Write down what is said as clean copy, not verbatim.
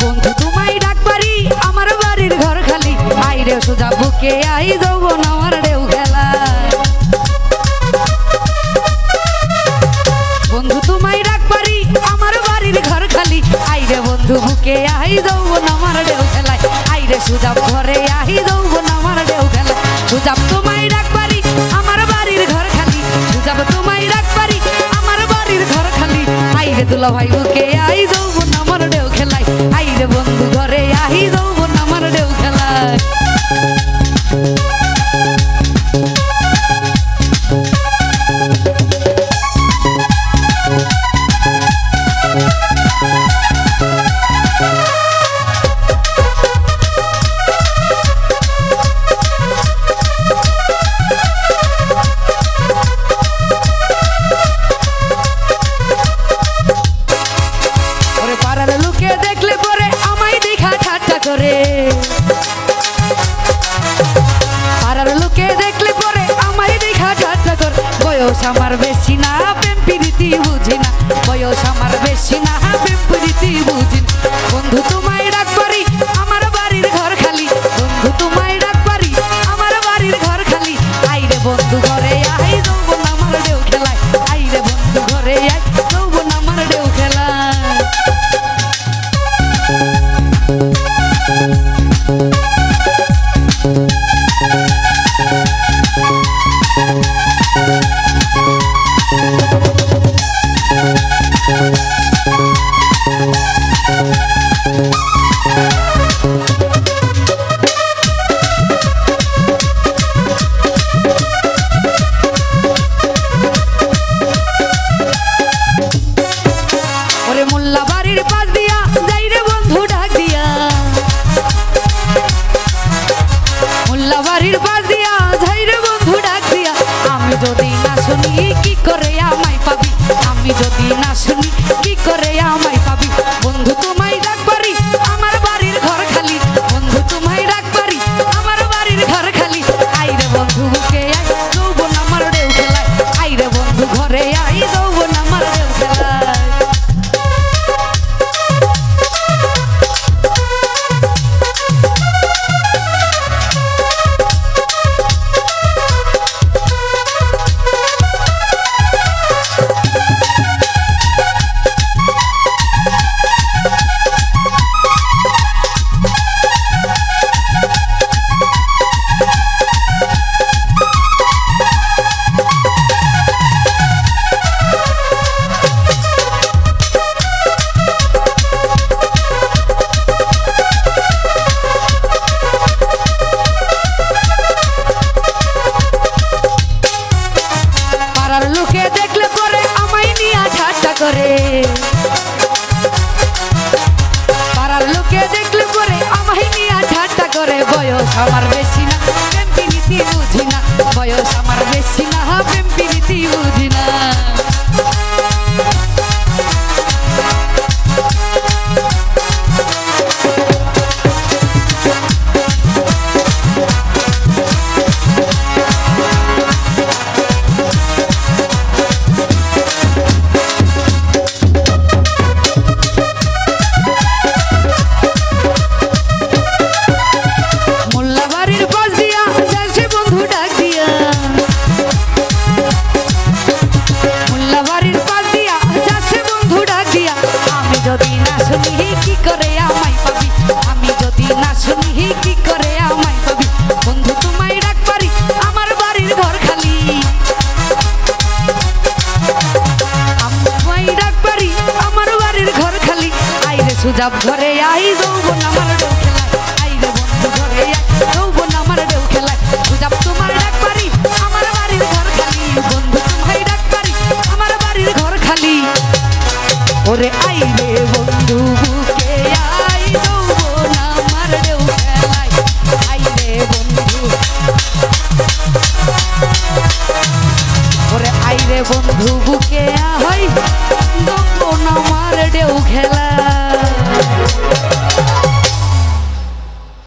বন্ধু তোমায় ডাক পারি আমার বাড়ির ঘর খালি আইরে সোজা বুকে আই যৌবন আমার ঢেউ খেলা বন্ধু তোমায় ডাক পারি আমার বাড়ির ঘর খালি আইরে বন্ধু বুকে আই যৌবন আমার ঢেউ খেলায় আইরে সোজা ঘরে আই যৌবন আমার ঢেউ খেলা সুজাব তোমায় ডাক পারি আমার বাড়ির ঘর খালি সুজাব তোমায় ডাক পারি আমার বাড়ির ঘর খালি আইরে দুলা ভাই বুকে আই যৌবন আমার ঢেউ খেলায় আইরে বন্ধু ঘরে আই যৌবন আমার ঢেউ খেলায় বয়স আমার বেশি না প্রেম প্রীতি বুঝি না বয়স আমার বেশি না প্রেম প্রীতি বুঝি না বন্ধু তোমায় ডাক পারি আমার বাড়ির ঘর খালি বন্ধু তোমায় ডাক পারি আমার বাড়ির ঘর খালি আইরে বন্ধু ঘরে আই যৌবন আমার ঢেউ খেলায় আইরে বন্ধু ঘরে আই যৌবন আমার ঢেউ খেলায় যদি না শুনি কি করে আমায় পাবি আমি যদি না শুনি কি করে আমায় পাবি বন্ধু তোমায় ডাক পারি আমার বাড়ির ঘর খালি বন্ধু তোমায় ডাক পারি আমার বাড়ির ঘর খালি আইরে বন্ধু বুকে আই যৌবন আমার ঢেউ খেলায় আইরে বন্ধু ঘরে আই যৌবন আমার ঢেউ খেলায় লোকে দেখলে পরে আমায় নিয়ে ঠাট্টা করে পাড়ার লোকে দেখলে পরে আমায় নিয়ে ঠাট্টা করে বয়স আমার বেশি না প্রেম প্রীতি বুঝি না বয়স আমার বেশি না প্রেম প্রীতি বুঝি না যদি না শুনি কি করে আমায় পাবি আমি যদি না শুনি কি করে আমায় পাবি বন্ধু তোমায় ডাক পারি আমার বাড়ির ঘর খালি আমায় ডাক পারি আমার বাড়ির ঘর খালি আইরে সুজাব ঘরে আই যৌবন আমার ঢেউ খেলায় আইরে বন্ধু ঘরে আই যৌবন আমার ঢেউ খেলায় সুজাব তোমার ডাক পারি আমার বাড়ির ঘর খালি বন্ধু তোমায় ডাক পারি আমার বাড়ির ঘর খালি ওরে আই